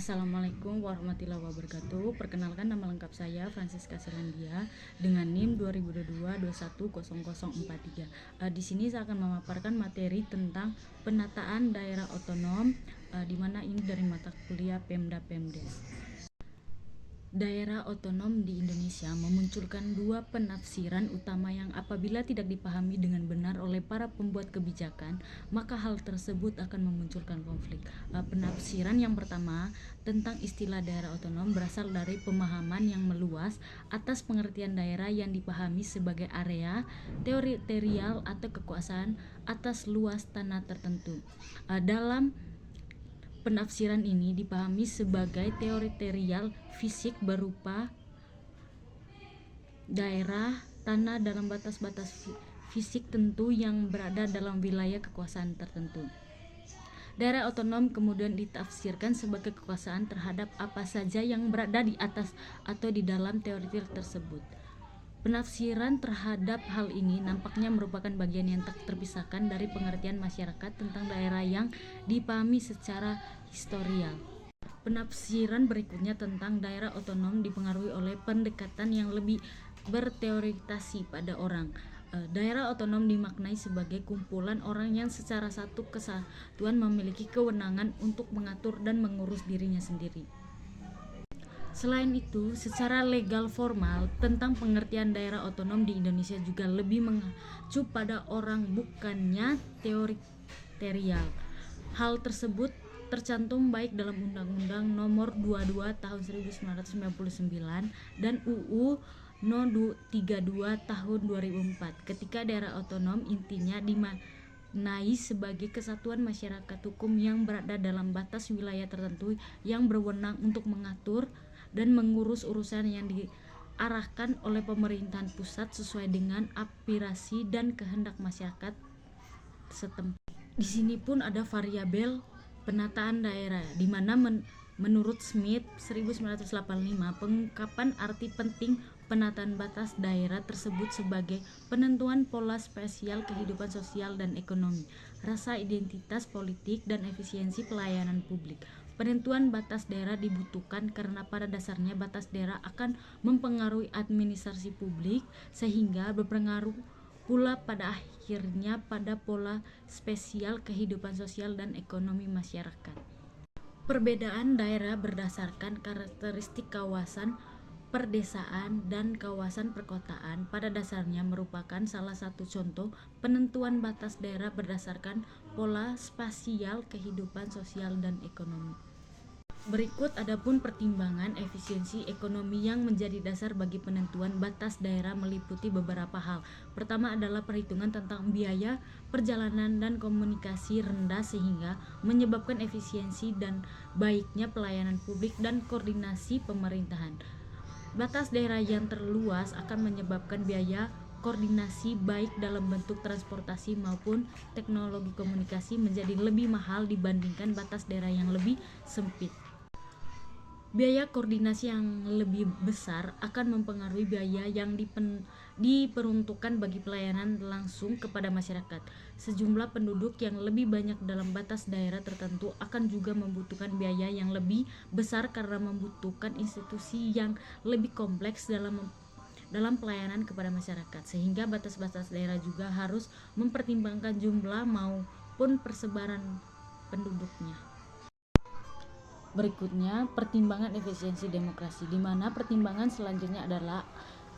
Assalamualaikum warahmatullahi wabarakatuh. Perkenalkan, nama lengkap saya Francisca Selandia dengan NIM 2022-210043. Di sini saya akan memaparkan materi tentang penataan daerah otonom, di mana ini dari mata kuliah Pemda Pemdes. Daerah otonom di Indonesia memunculkan dua penafsiran utama yang apabila tidak dipahami dengan benar oleh para pembuat kebijakan, maka hal tersebut akan memunculkan konflik. Penafsiran yang pertama tentang istilah daerah otonom berasal dari pemahaman yang meluas atas pengertian daerah yang dipahami sebagai area teritorial atau kekuasaan atas luas tanah tertentu. Dalam penafsiran ini dipahami sebagai teritorial fisik berupa daerah tanah dalam batas-batas fisik tentu yang berada dalam wilayah kekuasaan tertentu. Daerah otonom kemudian ditafsirkan sebagai kekuasaan terhadap apa saja yang berada di atas atau di dalam teritori tersebut. Penafsiran terhadap hal ini nampaknya merupakan bagian yang tak terpisahkan dari pengertian masyarakat tentang daerah yang dipahami secara historial. Penafsiran berikutnya tentang daerah otonom dipengaruhi oleh pendekatan yang lebih berteorientasi pada orang. Daerah otonom dimaknai sebagai kumpulan orang yang secara satu kesatuan memiliki kewenangan untuk mengatur dan mengurus dirinya sendiri. Selain itu, secara legal formal tentang pengertian daerah otonom di Indonesia juga lebih mengacu pada orang bukannya teritorial. Hal tersebut tercantum baik dalam Undang-Undang Nomor 22 Tahun 1999 dan UU No 32 Tahun 2004. Ketika daerah otonom intinya dimaknai sebagai kesatuan masyarakat hukum yang berada dalam batas wilayah tertentu yang berwenang untuk mengatur dan mengurus urusan yang diarahkan oleh pemerintahan pusat sesuai dengan aspirasi dan kehendak masyarakat setempat. Di sini pun ada variabel penataan daerah, di mana menurut Smith 1985 pengungkapan arti penting penataan batas daerah tersebut sebagai penentuan pola spasial kehidupan sosial dan ekonomi, rasa identitas politik, dan efisiensi pelayanan publik. Penentuan batas daerah dibutuhkan karena pada dasarnya batas daerah akan mempengaruhi administrasi publik sehingga berpengaruh pula pada akhirnya pada pola spasial kehidupan sosial dan ekonomi masyarakat. Perbedaan daerah berdasarkan karakteristik kawasan perdesaan dan kawasan perkotaan pada dasarnya merupakan salah satu contoh penentuan batas daerah berdasarkan pola spasial kehidupan sosial dan ekonomi. Berikut adapun pertimbangan efisiensi ekonomi yang menjadi dasar bagi penentuan batas daerah meliputi beberapa hal. Pertama adalah perhitungan tentang biaya perjalanan dan komunikasi rendah sehingga menyebabkan efisiensi dan baiknya pelayanan publik dan koordinasi pemerintahan. Batas daerah yang terluas akan menyebabkan biaya koordinasi baik dalam bentuk transportasi maupun teknologi komunikasi menjadi lebih mahal dibandingkan batas daerah yang lebih sempit. Biaya koordinasi yang lebih besar akan mempengaruhi biaya yang diperuntukkan bagi pelayanan langsung kepada masyarakat. Sejumlah penduduk yang lebih banyak dalam batas daerah tertentu akan juga membutuhkan biaya yang lebih besar karena membutuhkan institusi yang lebih kompleks dalam pelayanan kepada masyarakat, sehingga batas-batas daerah juga harus mempertimbangkan jumlah maupun persebaran penduduknya. Berikutnya, pertimbangan efisiensi demokrasi, di mana pertimbangan selanjutnya adalah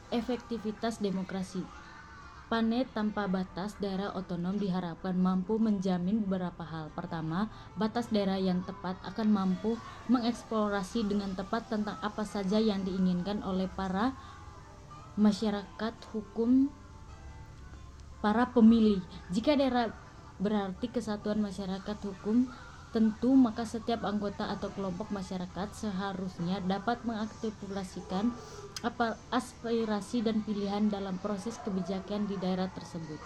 efektivitas demokrasi. Pane tanpa batas daerah otonom diharapkan mampu menjamin beberapa hal. Pertama, batas daerah yang tepat akan mampu mengeksplorasi dengan tepat tentang apa saja yang diinginkan oleh para masyarakat hukum, para pemilih. Jika daerah berarti kesatuan masyarakat hukum, tentu maka setiap anggota atau kelompok masyarakat seharusnya dapat mengartikulasikan aspirasi dan pilihan dalam proses kebijakan di daerah tersebut.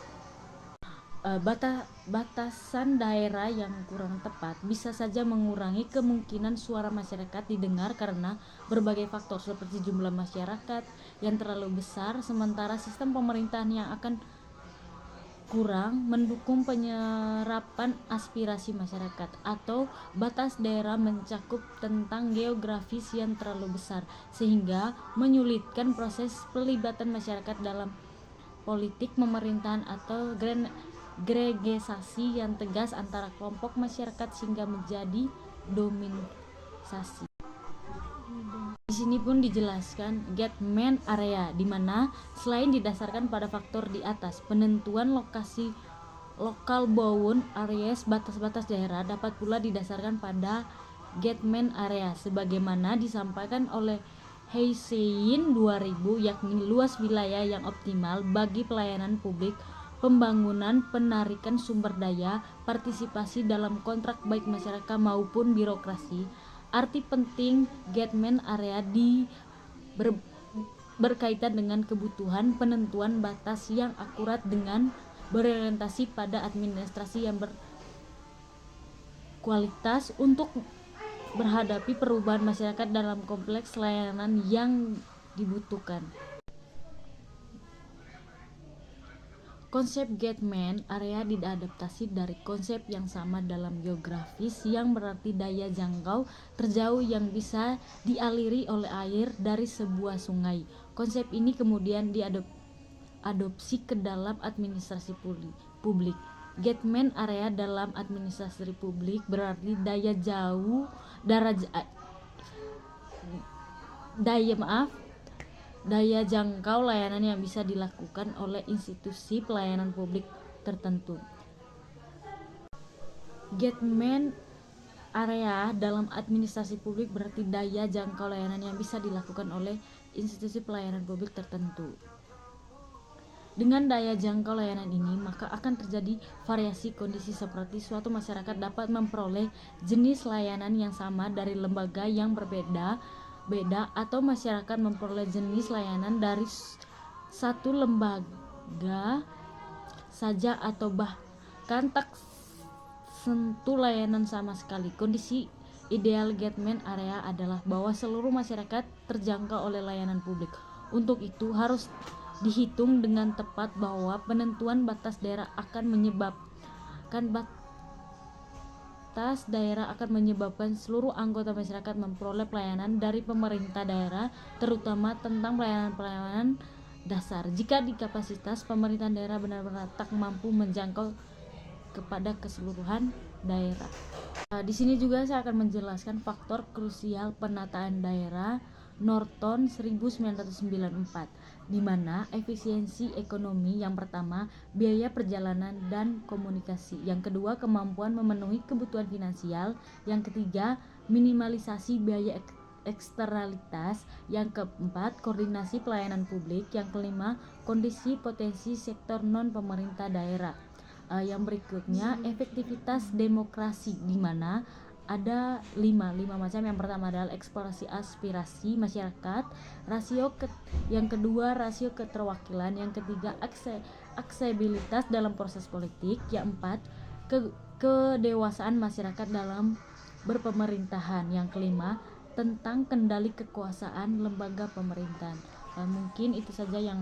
Batasan daerah yang kurang tepat bisa saja mengurangi kemungkinan suara masyarakat didengar karena berbagai faktor seperti jumlah masyarakat yang terlalu besar, sementara sistem pemerintahan yang akan kurang mendukung penyerapan aspirasi masyarakat, atau batas daerah mencakup tentang geografis yang terlalu besar sehingga menyulitkan proses pelibatan masyarakat dalam politik pemerintahan, atau gregesasi yang tegas antara kelompok masyarakat sehingga menjadi dominasi. Di sini pun dijelaskan Getman area, di mana selain didasarkan pada faktor di atas, penentuan lokasi lokal bound areas, batas-batas daerah, dapat pula didasarkan pada Getman area sebagaimana disampaikan oleh Hussein 2000, yakni luas wilayah yang optimal bagi pelayanan publik, pembangunan, penarikan sumber daya, partisipasi dalam kontrak baik masyarakat maupun birokrasi. Arti penting Getman area berkaitan dengan kebutuhan penentuan batas yang akurat dengan berorientasi pada administrasi yang berkualitas untuk berhadapi perubahan masyarakat dalam kompleks layanan yang dibutuhkan. Konsep Getman area diadaptasi dari konsep yang sama dalam geografis, yang berarti daya jangkau terjauh yang bisa dialiri oleh air dari sebuah sungai. Konsep ini kemudian diadopsi ke dalam administrasi publik. Getman area dalam administrasi publik berarti daya jangkau layanan yang bisa dilakukan oleh institusi pelayanan publik tertentu. Getman area dalam administrasi publik berarti daya jangkau layanan yang bisa dilakukan oleh institusi pelayanan publik tertentu. Dengan daya jangkau layanan ini, maka akan terjadi variasi kondisi seperti suatu masyarakat dapat memperoleh jenis layanan yang sama dari lembaga yang berbeda, atau masyarakat memperoleh jenis layanan dari satu lembaga saja, atau bahkan tak sentuh layanan sama sekali. Kondisi ideal Getman area adalah bahwa seluruh masyarakat terjangkau oleh layanan publik. Untuk itu harus dihitung dengan tepat bahwa penentuan batas daerah akan menyebabkan seluruh anggota masyarakat memperoleh pelayanan dari pemerintah daerah, terutama tentang pelayanan dasar. Jika di kapasitas pemerintahan daerah benar-benar tak mampu menjangkau kepada keseluruhan daerah. Di sini juga saya akan menjelaskan faktor krusial penataan daerah Norton 1994, di mana efisiensi ekonomi yang pertama biaya perjalanan dan komunikasi, yang kedua kemampuan memenuhi kebutuhan finansial, yang ketiga minimalisasi biaya eksternalitas, yang keempat koordinasi pelayanan publik, yang kelima kondisi potensi sektor non pemerintah daerah. Yang berikutnya efektivitas demokrasi, di mana ada lima macam. Yang pertama adalah eksplorasi aspirasi masyarakat, yang kedua rasio keterwakilan, yang ketiga aksesibilitas dalam proses politik, yang empat kedewasaan masyarakat dalam berpemerintahan, yang kelima tentang kendali kekuasaan lembaga pemerintahan. Mungkin itu saja yang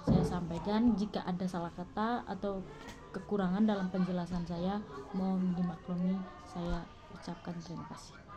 saya sampaikan. Jika ada salah kata atau kekurangan dalam penjelasan saya, mohon dimaklumi. Saya ucapkan terima kasih.